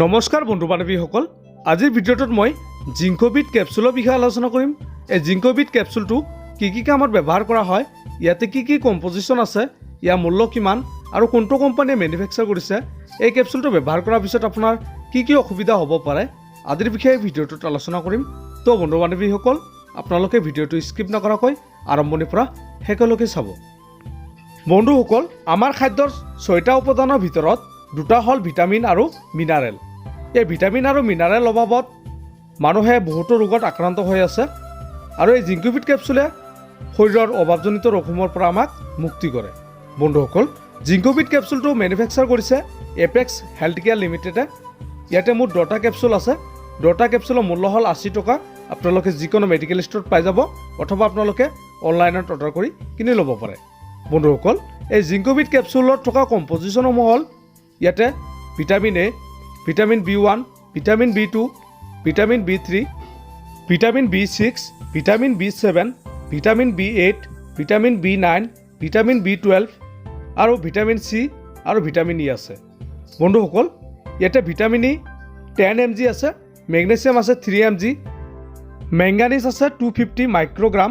নমস্কাৰ বন্ধু বান্ধৱীসকল, আজিৰ ভিডিঅ'টোত মই জিংকোভিট কেপচুলৰ বিষয়ে আলোচনা কৰিম। এই জিংকোভিট কেপচুলটো কি কামত ব্যৱহাৰ কৰা হয়, ইয়াতে কি কম্পজিশ্যন আছে, ইয়াৰ মূল্য কিমান আৰু কোনটো কোম্পানীয়ে মেনুফেকচাৰ কৰিছে, এই কেপচুলটো ব্যৱহাৰ কৰাৰ পিছত আপোনাৰ কি অসুবিধা হ'ব পাৰে আদিৰ বিষয়ে ভিডিঅ'টোত আলোচনা কৰিম। তো বন্ধু বান্ধৱীসকল, আপোনালোকে ভিডিঅ'টো স্কিপ নকৰাকৈ আৰম্ভণিৰ পৰা শেষলৈকে চাব। বন্ধুসকল, আমাৰ খাদ্যৰ 6টা উপাদানৰ ভিতৰত দুটা হ'ল ভিটামিন আৰু মিনাৰেল। এই ভিটামিন আৰু মিনাৰেল অভাৱত মানুহে বহুতো ৰোগত আক্ৰান্ত হৈ আছে আৰু এই জিংকোভিট কেপচুলে শৰীৰৰ অভাৱজনিত ৰোগসমূহৰ পৰা আমাক মুক্তি কৰে। বন্ধুসকল, জিংকোভিট কেপচুলটো মেনুফেকচাৰ কৰিছে এপেক্স হেল্থ কেয়াৰ লিমিটেডে। ইয়াতে মোৰ 10টা কেপচুল আছে। 10টা কেপচুলৰ মূল্য হ'ল 80 টকা। আপোনালোকে যিকোনো মেডিকেল ষ্ট'ৰত পাই যাব অথবা আপোনালোকে অনলাইনত অৰ্ডাৰ কৰি কিনি ল'ব পাৰে। বন্ধুসকল, এই জিংকোভিট কেপচুলত থকা কম্পজিশ্যনসমূহ হ'ল ইয়াতে vitamin A, vitamin B1, vitamin B2, vitamin B3, vitamin B6, vitamin B7, vitamin B8, vitamin B9, vitamin B12 আৰু ভিটামিন C আৰু ভিটামিন E আছে। বন্ধুসকল, ইয়াতে ভিটামিন E 10 mg আছে, মেগনেছিয়াম আছে 3 mg, মেংগানিজ আছে 250 মাইক্ৰগ্ৰাম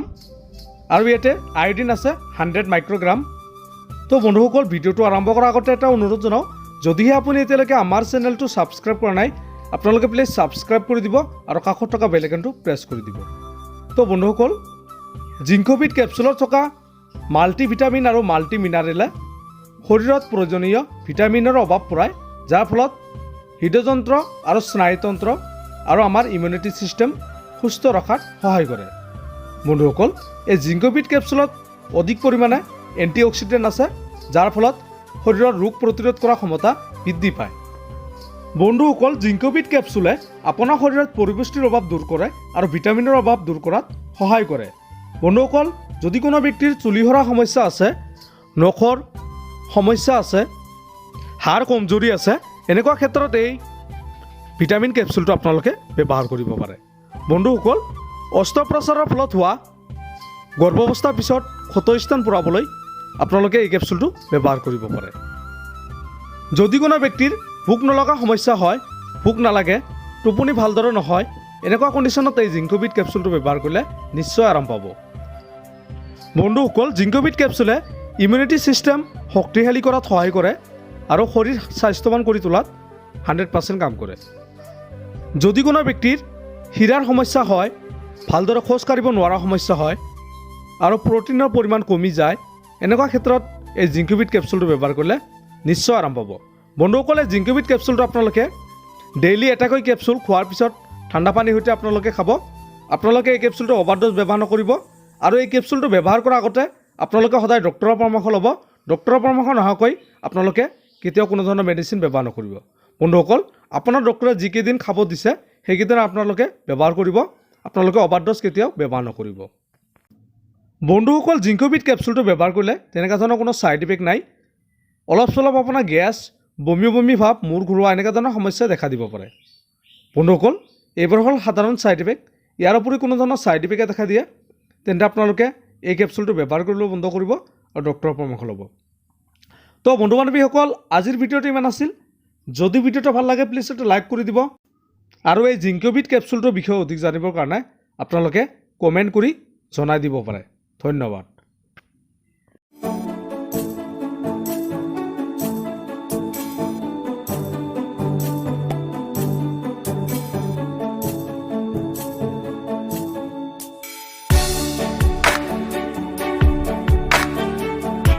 আৰু ইয়াতে আয়োডিন আছে 100 মাইক্ৰগ্ৰাম। তো বন্ধুসকল, ভিডিঅ'টো আৰম্ভ কৰাৰ আগতে এটা অনুৰোধ জনাওঁ, যদিহে আপুনি এতিয়ালৈকে আমাৰ চেনেলটো ছাবস্ক্ৰাইব কৰা নাই, আপোনালোকে প্লিজ ছাবস্ক্ৰাইব কৰি দিব আৰু কাষত থকা বেল আইকনটো প্ৰেছ কৰি দিব। তো বন্ধুসকল, জিংকোভিট কেপচুলত থকা মাল্টিভিটামিন আৰু মাল্টি মিনাৰেলে শৰীৰত প্ৰয়োজনীয় ভিটামিনৰ অভাৱ পূৰায়, যাৰ ফলত হৃদযন্ত্ৰ আৰু স্নায়ুতন্ত্ৰ আৰু আমাৰ ইমিউনিটি ছিষ্টেম সুস্থ ৰখাত সহায় কৰে। বন্ধুসকল, এই জিংকোভিট কেপচুলত অধিক পৰিমাণে এণ্টিঅক্সিডেণ্ট আছে, যাৰ ফলত শৰীৰৰ ৰোগ প্ৰতিৰোধ কৰাৰ ক্ষমতা বৃদ্ধি পায়। বন্ধুসকল, জিংকোভিট কেপচুলে আপোনাৰ শৰীৰত পৰিপুষ্টিৰ অভাৱ দূৰ কৰে আৰু ভিটামিনৰ অভাৱ দূৰ কৰাত সহায় কৰে। বন্ধুসকল, যদি কোনো ব্যক্তিৰ চুলি সৰা সমস্যা আছে, নখৰ সমস্যা আছে, হাড় কমজোৰি আছে, এনেকুৱা ক্ষেত্ৰত এই ভিটামিন কেপচুলটো আপোনালোকে ব্যৱহাৰ কৰিব পাৰে। বন্ধুসকল, অস্ত্ৰোপচাৰৰ ফলত হোৱা গৰ্ভাৱস্থাৰ পিছত ক্ষতস্থান পূৰাবলৈ আপোনালোকে এই কেপচুলটো ব্যৱহাৰ কৰিব পাৰে। যদি কোনো ব্যক্তিৰ ভোক নলগা সমস্যা হয়, ভোক নালাগে, টোপনি ভালদৰে নহয়, এনেকুৱা কণ্ডিশ্যনত এই জিংকোভিট কেপচুলটো ব্যৱহাৰ কৰিলে নিশ্চয় আৰাম পাব। বন্ধুসকল, জিংকোভিট কেপচুলে ইমিউনিটি ছিষ্টেম শক্তিশালী কৰাত সহায় কৰে আৰু শৰীৰ স্বাস্থ্যৱান কৰি তোলাত 100% কাম কৰে। যদি কোনো ব্যক্তিৰ হীৰাৰ সমস্যা হয়, ভালদৰে খোজ কাঢ়িব নোৱাৰা সমস্যা হয় আৰু প্ৰটিনৰ পৰিমাণ কমি যায়, এনেকুৱা ক্ষেত্ৰত এই জিংকোভিট কেপচুলটো ব্যৱহাৰ কৰিলে নিশ্চয় আৰাম পাব। বন্ধুসকলে, জিংকোভিট কেপচুলটো আপোনালোকে ডেইলি এটাকৈ কেপচুল খোৱাৰ পিছত ঠাণ্ডা পানীৰ সৈতে আপোনালোকে খাব। আপোনালোকে এই কেপচুলটো অভাৰড'জ ব্যৱহাৰ নকৰিব আৰু এই কেপচুলটো ব্যৱহাৰ কৰাৰ আগতে আপোনালোকে সদায় ডক্টৰৰ পৰামৰ্শ ল'ব। ডক্টৰৰ পৰামৰ্শ নোহোৱাকৈ আপোনালোকে কেতিয়াও কোনো ধৰণৰ মেডিচিন ব্যৱহাৰ নকৰিব। বন্ধুসকল, আপোনাৰ ডক্টৰে যিকেইদিন খাব দিছে সেইকেইদিন আপোনালোকে ব্যৱহাৰ কৰিব। আপোনালোকে অভাৰড'জ কেতিয়াও ব্যৱহাৰ নকৰিব। বন্ধুসকল, জিংকোভিট কেপচুলটো ব্যৱহাৰ কৰিলে তেনেকুৱা ধৰণৰ কোনো ছাইড ইফেক্ট নাই। অলপ চলপ আপোনাৰ গেছ, বমি ভাৱ, মূৰ ঘূৰোৱা এনেকুৱা ধৰণৰ সমস্যা দেখা দিব পাৰে। বন্ধুসকল, এইবোৰ হ'ল সাধাৰণ ছাইড ইফেক্ট। ইয়াৰ উপৰি কোনো ধৰণৰ ছাইড ইফেক্টে দেখা দিয়ে তেন্তে আপোনালোকে এই কেপচুলটো ব্যৱহাৰ কৰিবলৈ বন্ধ কৰিব আৰু ডক্টৰৰ পৰামৰ্শ ল'ব। তো বন্ধু বান্ধৱীসকল, আজিৰ ভিডিঅ'টো ইমান আছিল। যদি ভিডিঅ'টো ভাল লাগে প্লিজ এটা লাইক কৰি দিব আৰু এই জিংকোভিট কেপচুলটোৰ বিষয়ে অধিক জানিবৰ কাৰণে আপোনালোকে কমেণ্ট কৰি জনাই দিব পাৰে। ধন্যবাদ।